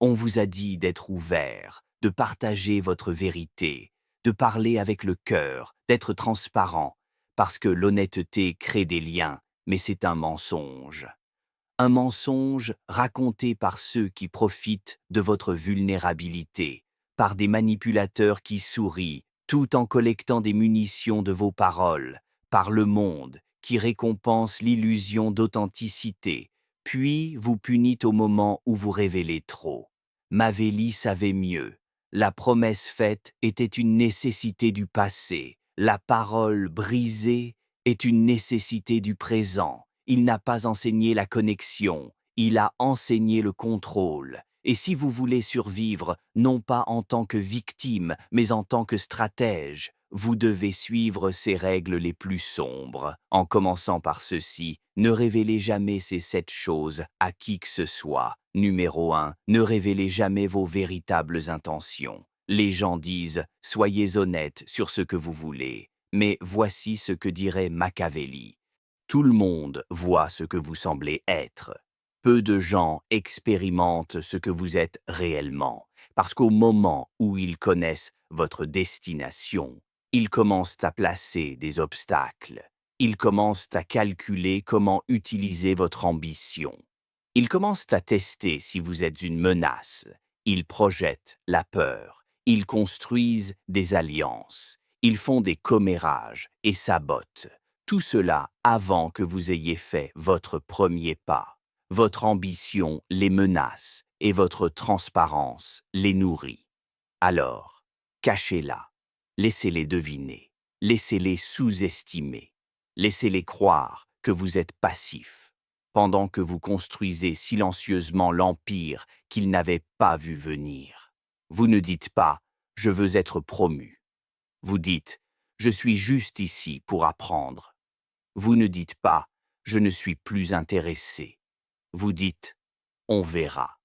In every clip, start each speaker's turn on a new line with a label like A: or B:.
A: On vous a dit d'être ouvert, de partager votre vérité, de parler avec le cœur, d'être transparent, parce que l'honnêteté crée des liens, mais c'est un mensonge. Un mensonge raconté par ceux qui profitent de votre vulnérabilité, par des manipulateurs qui sourient, tout en collectant des munitions de vos paroles, par le monde qui récompense l'illusion d'authenticité, puis vous punit au moment où vous révélez trop. Mavéli savait mieux. La promesse faite était une nécessité du passé. La parole brisée est une nécessité du présent. Il n'a pas enseigné la connexion, il a enseigné le contrôle. Et si vous voulez survivre, non pas en tant que victime, mais en tant que stratège, vous devez suivre ces règles les plus sombres. En commençant par ceci, ne révélez jamais ces 7 choses à qui que ce soit. Numéro 1, ne révélez jamais vos véritables intentions. Les gens disent « Soyez honnête sur ce que vous voulez ». Mais voici ce que dirait Machiavelli. Tout le monde voit ce que vous semblez être. Peu de gens expérimentent ce que vous êtes réellement, parce qu'au moment où ils connaissent votre destination, ils commencent à placer des obstacles. Ils commencent à calculer comment utiliser votre ambition. Ils commencent à tester si vous êtes une menace. Ils projettent la peur. Ils construisent des alliances. Ils font des commérages et sabotent. Tout cela avant que vous ayez fait votre premier pas. Votre ambition les menace et votre transparence les nourrit. Alors, cachez-la. Laissez-les deviner. Laissez-les sous-estimer. Laissez-les croire que vous êtes passif, pendant que vous construisez silencieusement l'empire qu'ils n'avaient pas vu venir. Vous ne dites pas « je veux être promu ». Vous dites « je suis juste ici pour apprendre ». Vous ne dites pas « je ne suis plus intéressé ». Vous dites « on verra ».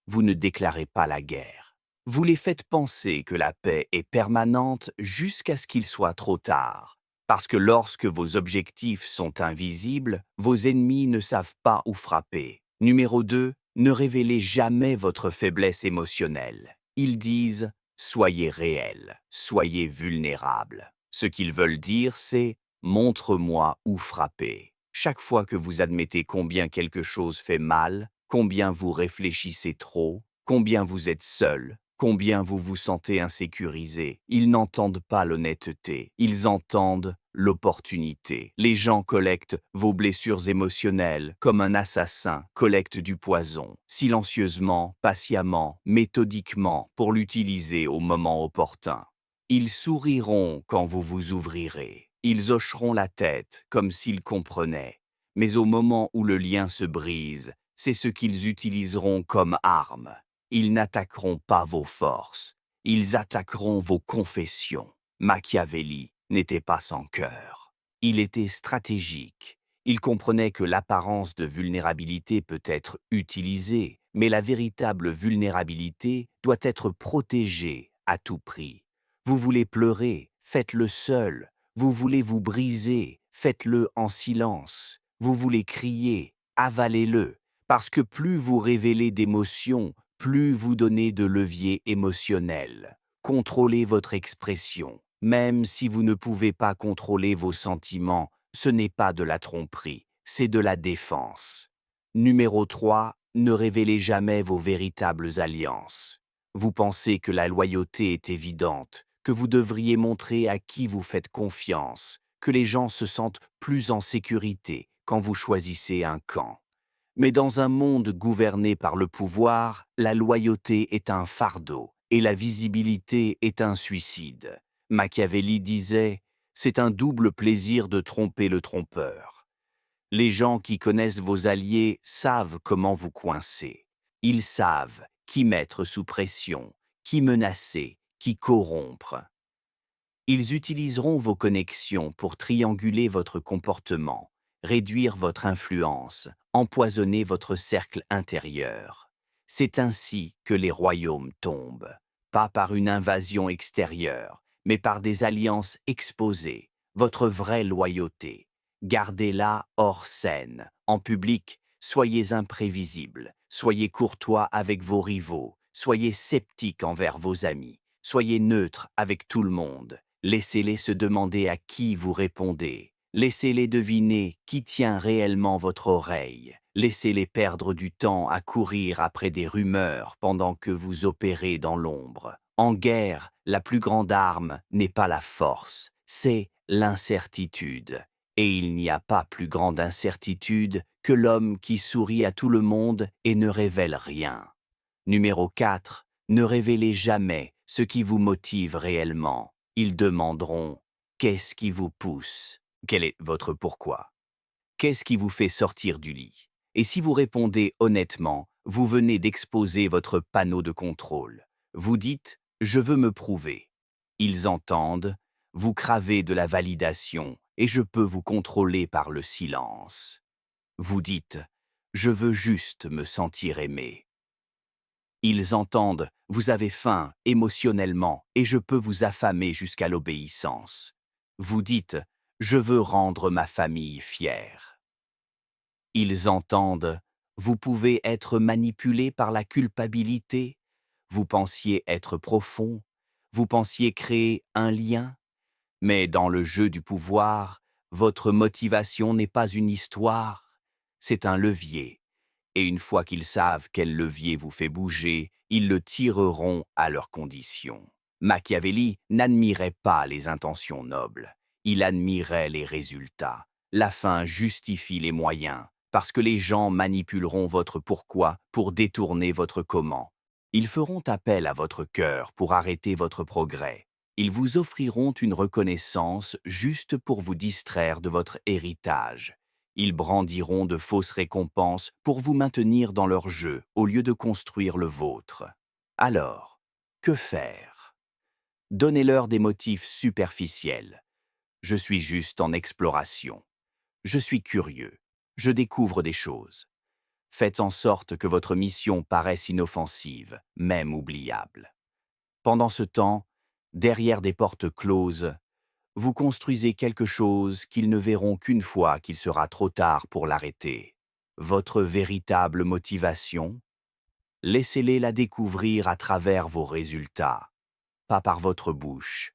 A: Vous ne déclarez pas la guerre. Vous les faites penser que la paix est permanente jusqu'à ce qu'il soit trop tard. Parce que lorsque vos objectifs sont invisibles, vos ennemis ne savent pas où frapper. Numéro 2, ne révélez jamais votre faiblesse émotionnelle. Ils disent « soyez réel, soyez vulnérable ». Ce qu'ils veulent dire, c'est « montre-moi où frapper ». Chaque fois que vous admettez combien quelque chose fait mal, combien vous réfléchissez trop, combien vous êtes seul, combien vous vous sentez insécurisé. Ils n'entendent pas l'honnêteté, ils entendent l'opportunité. Les gens collectent vos blessures émotionnelles comme un assassin collecte du poison, silencieusement, patiemment, méthodiquement, pour l'utiliser au moment opportun. Ils souriront quand vous vous ouvrirez. Ils hocheront la tête comme s'ils comprenaient. Mais au moment où le lien se brise, c'est ce qu'ils utiliseront comme arme. Ils n'attaqueront pas vos forces, ils attaqueront vos confessions. Machiavelli n'était pas sans cœur. Il était stratégique. Il comprenait que l'apparence de vulnérabilité peut être utilisée, mais la véritable vulnérabilité doit être protégée à tout prix. Vous voulez pleurer, faites-le seul. Vous voulez vous briser, faites-le en silence. Vous voulez crier, avalez-le. Parce que plus vous révélez d'émotions, plus vous donnez de levier émotionnel. Contrôlez votre expression. Même si vous ne pouvez pas contrôler vos sentiments, ce n'est pas de la tromperie, c'est de la défense. Numéro 3, ne révélez jamais vos véritables alliances. Vous pensez que la loyauté est évidente, que vous devriez montrer à qui vous faites confiance, que les gens se sentent plus en sécurité quand vous choisissez un camp. Mais dans un monde gouverné par le pouvoir, la loyauté est un fardeau et la visibilité est un suicide. Machiavelli disait « c'est un double plaisir de tromper le trompeur ». Les gens qui connaissent vos alliés savent comment vous coincer. Ils savent qui mettre sous pression, qui menacer, qui corrompre. Ils utiliseront vos connexions pour trianguler votre comportement, réduire votre influence, empoisonner votre cercle intérieur. C'est ainsi que les royaumes tombent, pas par une invasion extérieure, mais par des alliances exposées, votre vraie loyauté. Gardez-la hors scène. En public, soyez imprévisible, soyez courtois avec vos rivaux, Soyez sceptique envers vos amis. Soyez neutre avec tout le monde. Laissez-les se demander à qui vous répondez. Laissez-les deviner qui tient réellement votre oreille. Laissez-les perdre du temps à courir après des rumeurs pendant que vous opérez dans l'ombre. En guerre, la plus grande arme n'est pas la force, c'est l'incertitude. Et il n'y a pas plus grande incertitude que l'homme qui sourit à tout le monde et ne révèle rien. Numéro 4. Ne révélez jamais ce qui vous motive réellement. Ils demanderont « Qu'est-ce qui vous pousse ?» Quel est votre pourquoi? Qu'est-ce qui vous fait sortir du lit? Et si vous répondez honnêtement, vous venez d'exposer votre panneau de contrôle. Vous dites « Je veux me prouver ». Ils entendent « Vous cravez de la validation et je peux vous contrôler par le silence ». Vous dites « Je veux juste me sentir aimé ». Ils entendent « Vous avez faim émotionnellement et je peux vous affamer jusqu'à l'obéissance ». Vous dites « Je veux rendre ma famille fière ». Ils entendent « Vous pouvez être manipulé par la culpabilité ». Vous pensiez être profond, vous pensiez créer un lien, mais dans le jeu du pouvoir, votre motivation n'est pas une histoire, c'est un levier. Et une fois qu'ils savent quel levier vous fait bouger, ils le tireront à leurs conditions. Machiavelli n'admirait pas les intentions nobles, il admirait les résultats. La fin justifie les moyens, parce que les gens manipuleront votre pourquoi pour détourner votre comment. Ils feront appel à votre cœur pour arrêter votre progrès. Ils vous offriront une reconnaissance juste pour vous distraire de votre héritage. Ils brandiront de fausses récompenses pour vous maintenir dans leur jeu au lieu de construire le vôtre. Alors, que faire? Donnez-leur des motifs superficiels. Je suis juste en exploration. Je suis curieux. Je découvre des choses. Faites en sorte que votre mission paraisse inoffensive, même oubliable. Pendant ce temps, derrière des portes closes, vous construisez quelque chose qu'ils ne verront qu'une fois qu'il sera trop tard pour l'arrêter. Votre véritable motivation, laissez-les la découvrir à travers vos résultats, pas par votre bouche.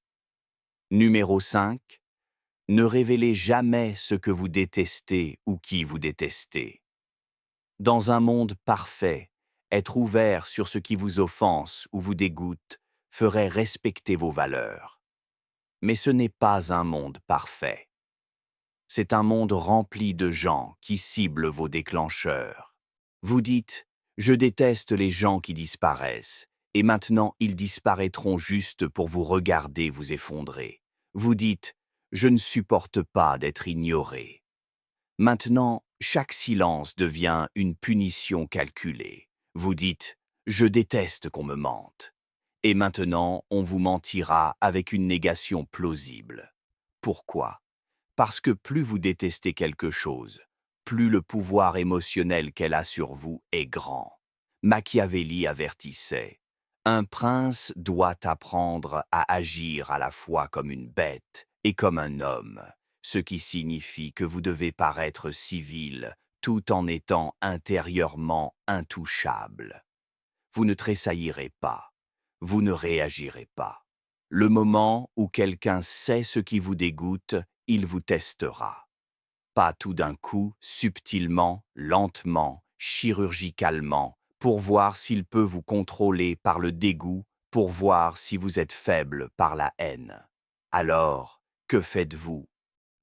A: Numéro 5. Ne révélez jamais ce que vous détestez ou qui vous détestez. Dans un monde parfait, être ouvert sur ce qui vous offense ou vous dégoûte ferait respecter vos valeurs. Mais ce n'est pas un monde parfait. C'est un monde rempli de gens qui ciblent vos déclencheurs. Vous dites « Je déteste les gens qui disparaissent » et maintenant ils disparaîtront juste pour vous regarder vous effondrer. Vous dites « Je ne supporte pas d'être ignoré ». Maintenant, chaque silence devient une punition calculée. Vous dites « Je déteste qu'on me mente ». Et maintenant, on vous mentira avec une négation plausible. Pourquoi? Parce que plus vous détestez quelque chose, plus le pouvoir émotionnel qu'elle a sur vous est grand. Machiavelli avertissait « Un prince doit apprendre à agir à la fois comme une bête et comme un homme », ce qui signifie que vous devez paraître civil tout en étant intérieurement intouchable. Vous ne tressaillirez pas, vous ne réagirez pas. Le moment où quelqu'un sait ce qui vous dégoûte, il vous testera. Pas tout d'un coup, subtilement, lentement, chirurgicalement, pour voir s'il peut vous contrôler par le dégoût, pour voir si vous êtes faible par la haine. Alors, que faites-vous?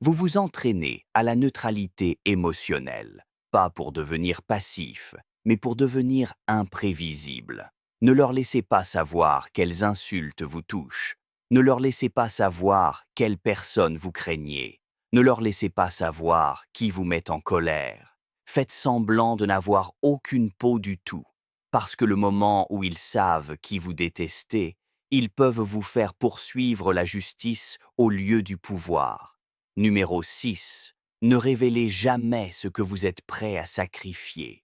A: Vous vous entraînez à la neutralité émotionnelle, pas pour devenir passif, mais pour devenir imprévisible. Ne leur laissez pas savoir quelles insultes vous touchent. Ne leur laissez pas savoir quelle personne vous craignez. Ne leur laissez pas savoir qui vous met en colère. Faites semblant de n'avoir aucune peau du tout, parce que le moment où ils savent qui vous détestez, ils peuvent vous faire poursuivre la justice au lieu du pouvoir. Numéro 6. Ne révélez jamais ce que vous êtes prêt à sacrifier.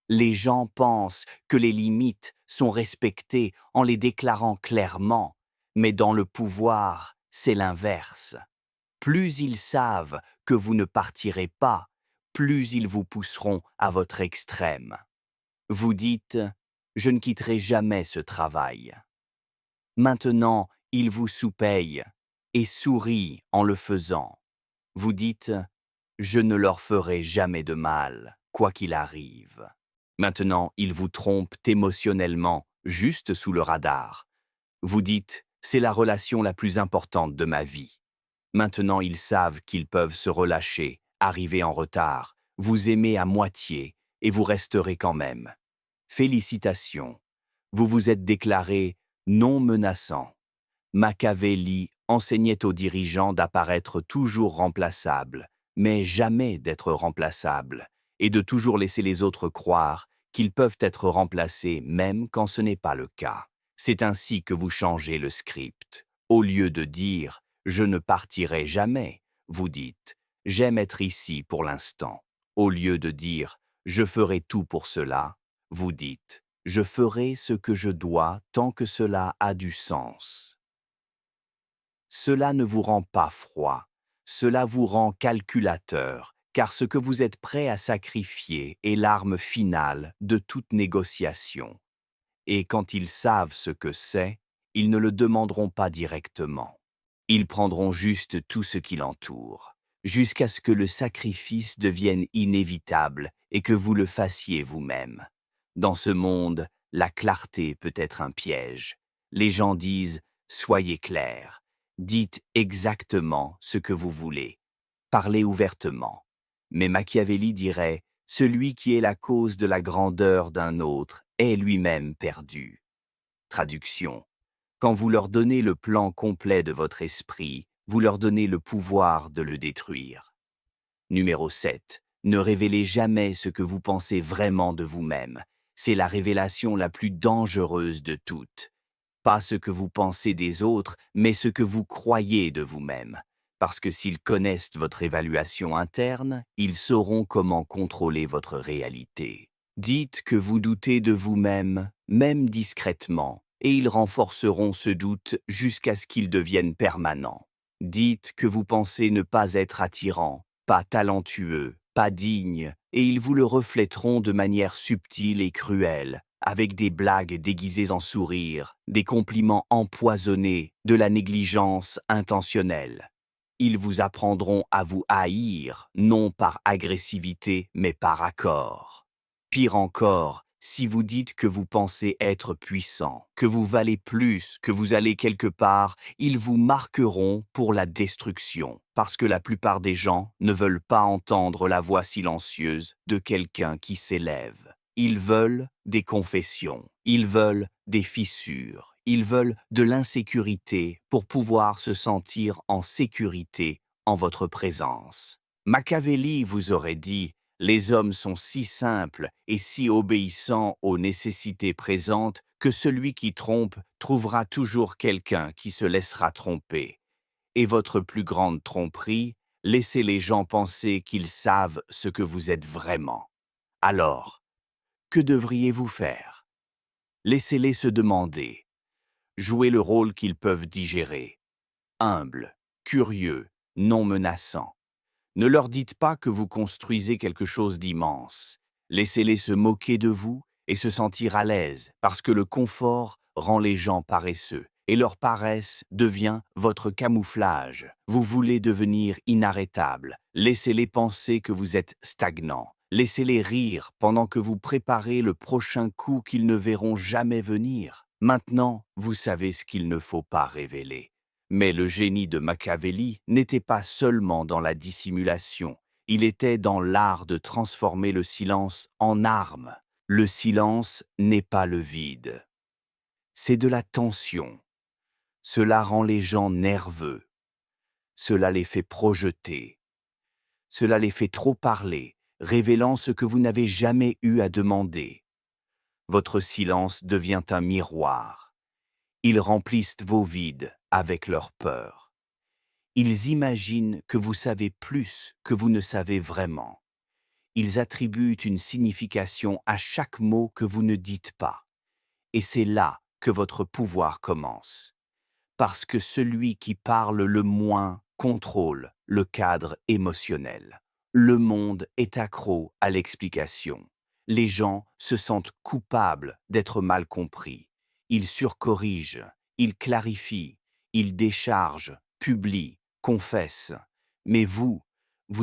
A: Les gens pensent que les limites sont respectées en les déclarant clairement, mais dans le pouvoir, c'est l'inverse. Plus ils savent que vous ne partirez pas, plus ils vous pousseront à votre extrême. Vous dites je ne quitterai jamais ce travail. Maintenant, il vous sous-paye et sourit en le faisant. Vous dites, je ne leur ferai jamais de mal, quoi qu'il arrive. Maintenant, ils vous trompent émotionnellement, juste sous le radar. Vous dites, c'est la relation la plus importante de ma vie. Maintenant, ils savent qu'ils peuvent se relâcher, arriver en retard, vous aimer à moitié, et vous resterez quand même. Félicitations, vous vous êtes déclaré non menaçant. Machiavelli enseignait aux dirigeants d'apparaître toujours remplaçables, mais jamais d'être remplaçables, et de toujours laisser les autres croire qu'ils peuvent être remplacés même quand ce n'est pas le cas. C'est ainsi que vous changez le script. Au lieu de dire « je ne partirai jamais », vous dites « j'aime être ici pour l'instant ». Au lieu de dire « je ferai tout pour cela », vous dites « je ferai ce que je dois tant que cela a du sens ». Cela ne vous rend pas froid, cela vous rend calculateur, car ce que vous êtes prêt à sacrifier est l'arme finale de toute négociation. Et quand ils savent ce que c'est, ils ne le demanderont pas directement. Ils prendront juste tout ce qui l'entoure, jusqu'à ce que le sacrifice devienne inévitable et que vous le fassiez vous-même. Dans ce monde, la clarté peut être un piège. Les gens disent « soyez clairs ». Dites exactement ce que vous voulez. Parlez ouvertement. Mais Machiavelli dirait « celui qui est la cause de la grandeur d'un autre est lui-même perdu ». Traduction. Quand vous leur donnez le plan complet de votre esprit, vous leur donnez le pouvoir de le détruire. Numéro 7. Ne révélez jamais ce que vous pensez vraiment de vous-même. C'est la révélation la plus dangereuse de toutes. Pas ce que vous pensez des autres, mais ce que vous croyez de vous-même. Parce que s'ils connaissent votre évaluation interne, ils sauront comment contrôler votre réalité. Dites que vous doutez de vous-même, même discrètement, et ils renforceront ce doute jusqu'à ce qu'il devienne permanent. Dites que vous pensez ne pas être attirant, pas talentueux, pas digne, et ils vous le reflèteront de manière subtile et cruelle, avec des blagues déguisées en sourires, des compliments empoisonnés, de la négligence intentionnelle. Ils vous apprendront à vous haïr, non par agressivité, mais par accord. Pire encore, si vous dites que vous pensez être puissant, que vous valez plus, que vous allez quelque part, ils vous marqueront pour la destruction, parce que la plupart des gens ne veulent pas entendre la voix silencieuse de quelqu'un qui s'élève. Ils veulent des confessions, ils veulent des fissures, ils veulent de l'insécurité pour pouvoir se sentir en sécurité en votre présence. Machiavelli vous aurait dit « Les hommes sont si simples et si obéissants aux nécessités présentes que celui qui trompe trouvera toujours quelqu'un qui se laissera tromper. Et votre plus grande tromperie, laissez les gens penser qu'ils savent ce que vous êtes vraiment. Alors, que devriez-vous faire? Laissez-les se demander. Jouez le rôle qu'ils peuvent digérer. Humble, curieux, non menaçant. Ne leur dites pas que vous construisez quelque chose d'immense. Laissez-les se moquer de vous et se sentir à l'aise, parce que le confort rend les gens paresseux, et leur paresse devient votre camouflage. Vous voulez devenir inarrêtable. Laissez-les penser que vous êtes stagnant. Laissez-les rire pendant que vous préparez le prochain coup qu'ils ne verront jamais venir. Maintenant, vous savez ce qu'il ne faut pas révéler. Mais le génie de Machiavelli n'était pas seulement dans la dissimulation, il était dans l'art de transformer le silence en arme. Le silence n'est pas le vide, c'est de la tension. Cela rend les gens nerveux, cela les fait projeter, cela les fait trop parler, révélant ce que vous n'avez jamais eu à demander. Votre silence devient un miroir. Ils remplissent vos vides avec leur peur. Ils imaginent que vous savez plus que vous ne savez vraiment. Ils attribuent une signification à chaque mot que vous ne dites pas. Et c'est là que votre pouvoir commence. Parce que celui qui parle le moins contrôle le cadre émotionnel. Le monde est accro à l'explication. Les gens se sentent coupables d'être mal compris. Ils surcorrigent, ils clarifient, ils déchargent, publient, confessent. Mais vous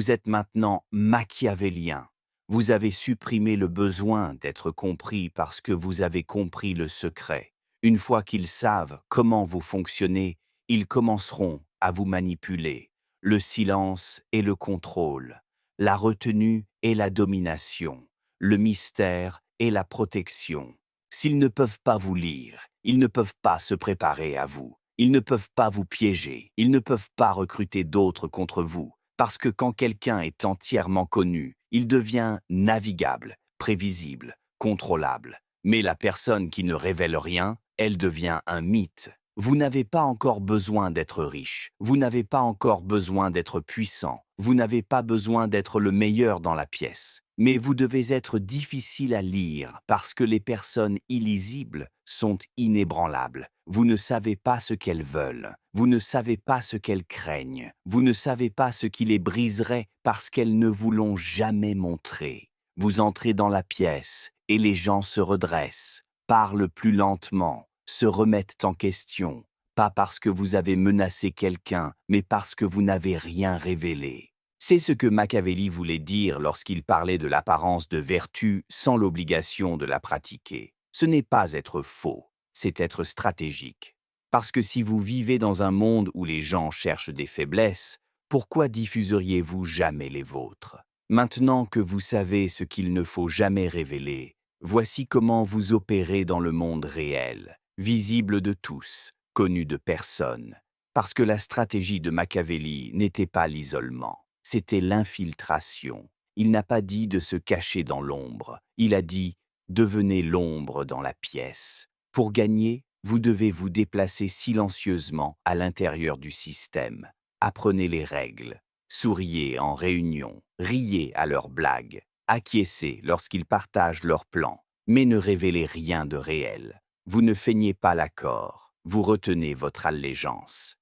A: êtes maintenant machiavélien. Vous avez supprimé le besoin d'être compris parce que vous avez compris le secret. Une fois qu'ils savent comment vous fonctionnez, ils commenceront à vous manipuler. Le silence et le contrôle, la retenue et la domination, le mystère et la protection. S'ils ne peuvent pas vous lire, ils ne peuvent pas se préparer à vous. Ils ne peuvent pas vous piéger, ils ne peuvent pas recruter d'autres contre vous. Parce que quand quelqu'un est entièrement connu, il devient navigable, prévisible, contrôlable. Mais la personne qui ne révèle rien, elle devient un mythe. Vous n'avez pas encore besoin d'être riche, vous n'avez pas encore besoin d'être puissant, vous n'avez pas besoin d'être le meilleur dans la pièce. Mais vous devez être difficile à lire parce que les personnes illisibles sont inébranlables. Vous ne savez pas ce qu'elles veulent, vous ne savez pas ce qu'elles craignent, vous ne savez pas ce qui les briserait parce qu'elles ne vous l'ont jamais montré. Vous entrez dans la pièce et les gens se redressent, parlent plus lentement, se remettent en question, pas parce que vous avez menacé quelqu'un, mais parce que vous n'avez rien révélé. C'est ce que Machiavelli voulait dire lorsqu'il parlait de l'apparence de vertu sans l'obligation de la pratiquer. Ce n'est pas être faux, c'est être stratégique. Parce que si vous vivez dans un monde où les gens cherchent des faiblesses, pourquoi diffuseriez-vous jamais les vôtres? Maintenant que vous savez ce qu'il ne faut jamais révéler, voici comment vous opérez dans le monde réel, visible de tous, connu de personne. Parce que la stratégie de Machiavelli n'était pas l'isolement. C'était l'infiltration. Il n'a pas dit de se cacher dans l'ombre. Il a dit « devenez l'ombre dans la pièce ». Pour gagner, vous devez vous déplacer silencieusement à l'intérieur du système. Apprenez les règles. Souriez en réunion. Riez à leurs blagues. Acquiescez lorsqu'ils partagent leurs plans. Mais ne révélez rien de réel. Vous ne feignez pas l'accord. Vous retenez votre allégeance.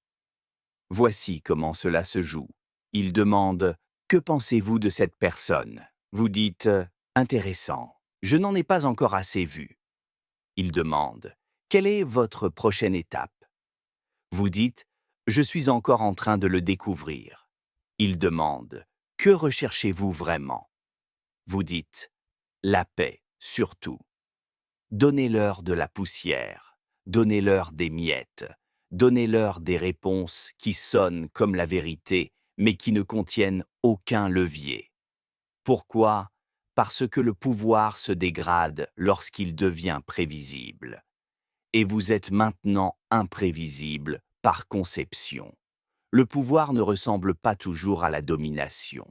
A: Voici comment cela se joue. Il demande « Que pensez-vous de cette personne ?» Vous dites « Intéressant. Je n'en ai pas encore assez vu. » Il demande « Quelle est votre prochaine étape ?» Vous dites « Je suis encore en train de le découvrir. » Il demande « Que recherchez-vous vraiment ?» Vous dites « La paix, surtout. » Donnez-leur de la poussière, donnez-leur des miettes, donnez-leur des réponses qui sonnent comme la vérité, mais qui ne contiennent aucun levier. Pourquoi? Parce que le pouvoir se dégrade lorsqu'il devient prévisible. Et vous êtes maintenant imprévisible par conception. Le pouvoir ne ressemble pas toujours à la domination.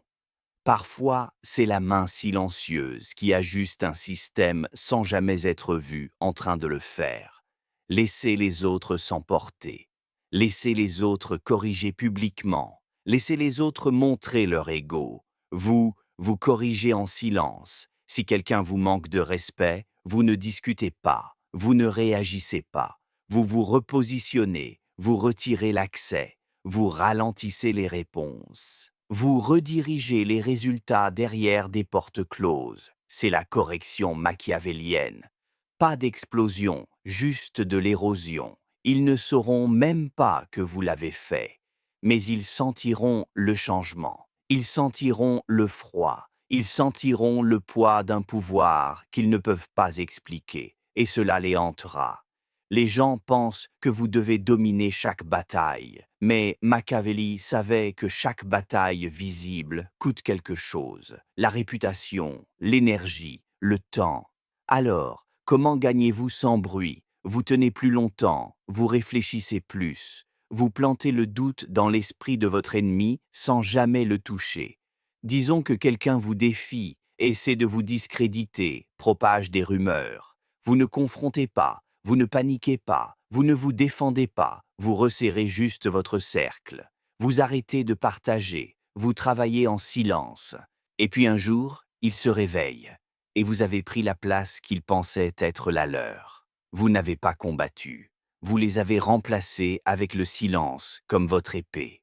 A: Parfois, c'est la main silencieuse qui ajuste un système sans jamais être vue en train de le faire. Laissez les autres s'emporter. Laissez les autres corriger publiquement. Laissez les autres montrer leur ego. Vous corrigez en silence. Si quelqu'un vous manque de respect, vous ne discutez pas, vous ne réagissez pas. Vous vous repositionnez, vous retirez l'accès, vous ralentissez les réponses. Vous redirigez les résultats derrière des portes closes. C'est la correction machiavélienne. Pas d'explosion, juste de l'érosion. Ils ne sauront même pas que vous l'avez fait. Mais ils sentiront le changement. Ils sentiront le froid. Ils sentiront le poids d'un pouvoir qu'ils ne peuvent pas expliquer. Et cela les hantera. Les gens pensent que vous devez dominer chaque bataille. Mais Machiavelli savait que chaque bataille visible coûte quelque chose. La réputation, l'énergie, le temps. Alors, comment gagnez-vous sans bruit? Vous tenez plus longtemps, vous réfléchissez plus. Vous plantez le doute dans l'esprit de votre ennemi sans jamais le toucher. Disons que quelqu'un vous défie, essaie de vous discréditer, propage des rumeurs. Vous ne confrontez pas. Vous ne paniquez pas, vous ne vous défendez pas, vous resserrez juste votre cercle. Vous arrêtez de partager, vous travaillez en silence. Et puis un jour, il se réveille, et vous avez pris la place qu'il pensait être la leur. Vous n'avez pas combattu, vous les avez remplacés avec le silence comme votre épée.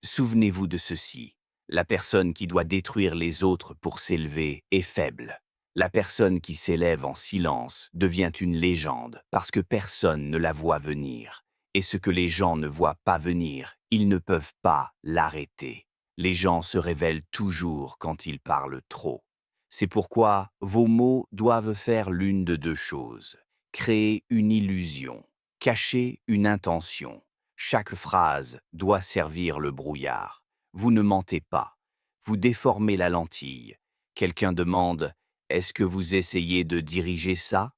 A: Souvenez-vous de ceci, la personne qui doit détruire les autres pour s'élever est faible. La personne qui s'élève en silence devient une légende parce que personne ne la voit venir. Et ce que les gens ne voient pas venir, ils ne peuvent pas l'arrêter. Les gens se révèlent toujours quand ils parlent trop. C'est pourquoi vos mots doivent faire l'une de deux choses. Créer une illusion, cacher une intention. Chaque phrase doit servir le brouillard. Vous ne mentez pas. Vous déformez la lentille. Quelqu'un demande « Est-ce que vous essayez de diriger ça ?»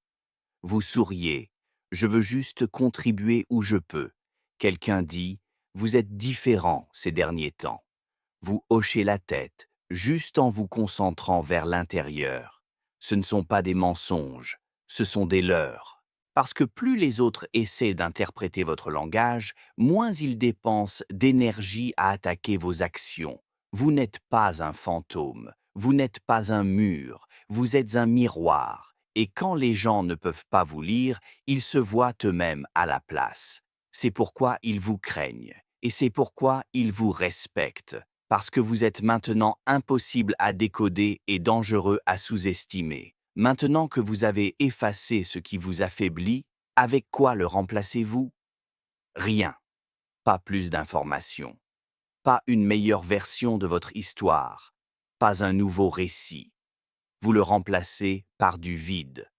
A: Vous souriez « Je veux juste contribuer où je peux. » Quelqu'un dit « Vous êtes différent ces derniers temps. » Vous hochez la tête, juste en vous concentrant vers l'intérieur. Ce ne sont pas des mensonges, ce sont des leurres. Parce que plus les autres essaient d'interpréter votre langage, moins ils dépensent d'énergie à attaquer vos actions. Vous n'êtes pas un fantôme, vous n'êtes pas un mur, vous êtes un miroir. Et quand les gens ne peuvent pas vous lire, ils se voient eux-mêmes à la place. C'est pourquoi ils vous craignent, et c'est pourquoi ils vous respectent. Parce que vous êtes maintenant impossible à décoder et dangereux à sous-estimer. Maintenant que vous avez effacé ce qui vous affaiblit, avec quoi le remplacez-vous? Rien. Pas plus d'informations. Pas une meilleure version de votre histoire. Pas un nouveau récit. Vous le remplacez par du vide.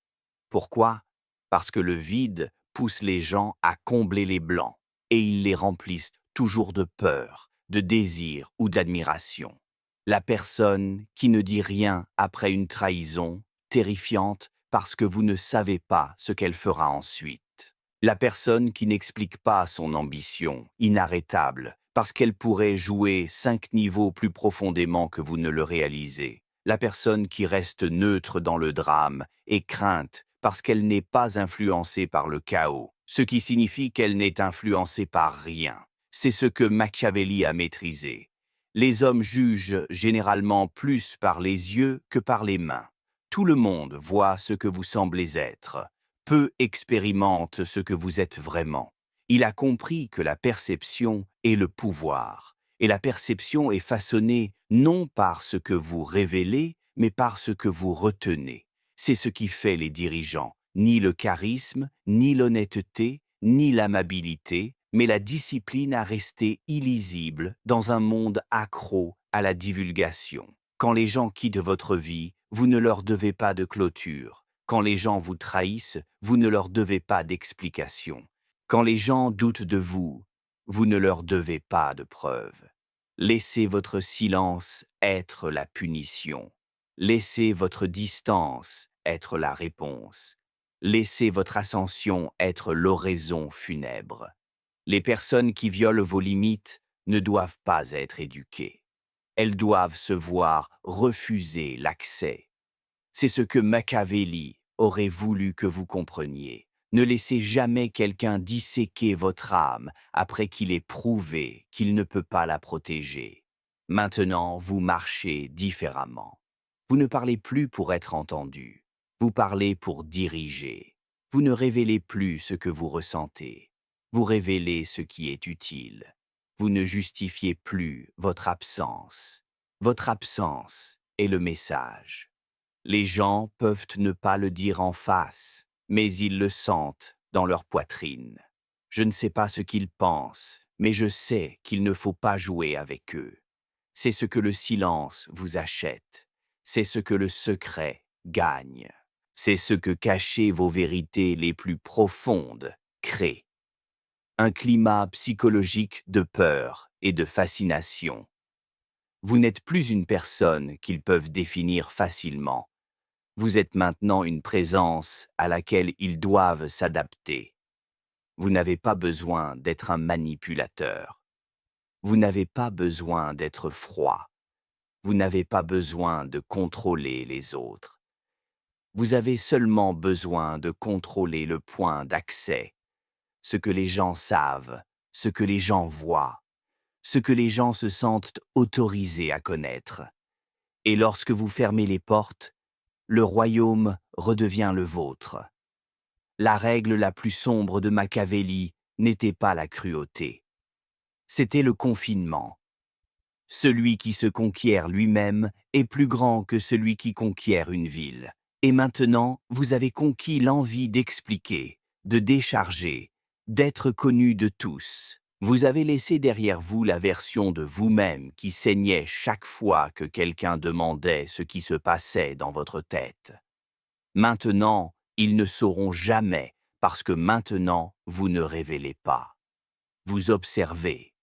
A: Pourquoi? Parce que le vide pousse les gens à combler les blancs, et ils les remplissent toujours de peur, de désir ou d'admiration. La personne qui ne dit rien après une trahison, terrifiante parce que vous ne savez pas ce qu'elle fera ensuite. La personne qui n'explique pas son ambition, inarrêtable, parce qu'elle pourrait jouer 5 niveaux plus profondément que vous ne le réalisez. La personne qui reste neutre dans le drame et crainte parce qu'elle n'est pas influencée par le chaos, ce qui signifie qu'elle n'est influencée par rien. C'est ce que Machiavelli a maîtrisé. Les hommes jugent généralement plus par les yeux que par les mains. Tout le monde voit ce que vous semblez être. Peu expérimentent ce que vous êtes vraiment. Il a compris que la perception est le pouvoir. Et la perception est façonnée non par ce que vous révélez, mais par ce que vous retenez. C'est ce qui fait les dirigeants, ni le charisme, ni l'honnêteté, ni l'amabilité, mais la discipline à rester illisible dans un monde accro à la divulgation. Quand les gens quittent votre vie, vous ne leur devez pas de clôture. Quand les gens vous trahissent, vous ne leur devez pas d'explication. Quand les gens doutent de vous, vous ne leur devez pas de preuves. Laissez votre silence être la punition. Laissez votre distance être la réponse. Laissez votre ascension être l'oraison funèbre. Les personnes qui violent vos limites ne doivent pas être éduquées. Elles doivent se voir refuser l'accès. C'est ce que Machiavelli aurait voulu que vous compreniez. Ne laissez jamais quelqu'un disséquer votre âme après qu'il ait prouvé qu'il ne peut pas la protéger. Maintenant, vous marchez différemment. Vous ne parlez plus pour être entendu. Vous parlez pour diriger. Vous ne révélez plus ce que vous ressentez. Vous révélez ce qui est utile. Vous ne justifiez plus votre absence. Votre absence est le message. Les gens peuvent ne pas le dire en face, mais ils le sentent dans leur poitrine. Je ne sais pas ce qu'ils pensent, mais je sais qu'il ne faut pas jouer avec eux. C'est ce que le silence vous achète. C'est ce que le secret gagne. C'est ce que cacher vos vérités les plus profondes crée. Un climat psychologique de peur et de fascination. Vous n'êtes plus une personne qu'ils peuvent définir facilement. Vous êtes maintenant une présence à laquelle ils doivent s'adapter. Vous n'avez pas besoin d'être un manipulateur. Vous n'avez pas besoin d'être froid. Vous n'avez pas besoin de contrôler les autres. Vous avez seulement besoin de contrôler le point d'accès, ce que les gens savent, ce que les gens voient, ce que les gens se sentent autorisés à connaître. Et lorsque vous fermez les portes, le royaume redevient le vôtre. La règle la plus sombre de Machiavelli n'était pas la cruauté. C'était le confinement. Celui qui se conquiert lui-même est plus grand que celui qui conquiert une ville. Et maintenant, vous avez conquis l'envie d'expliquer, de décharger, d'être connu de tous. Vous avez laissé derrière vous la version de vous-même qui saignait chaque fois que quelqu'un demandait ce qui se passait dans votre tête. Maintenant, ils ne sauront jamais parce que maintenant, vous ne révélez pas. Vous observez,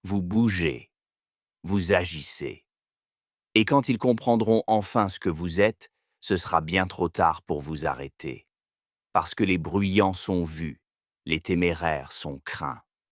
A: vous bougez, vous agissez. Et quand ils comprendront enfin ce que vous êtes, ce sera bien trop tard pour vous arrêter. Parce que les bruyants sont vus, les téméraires sont craints.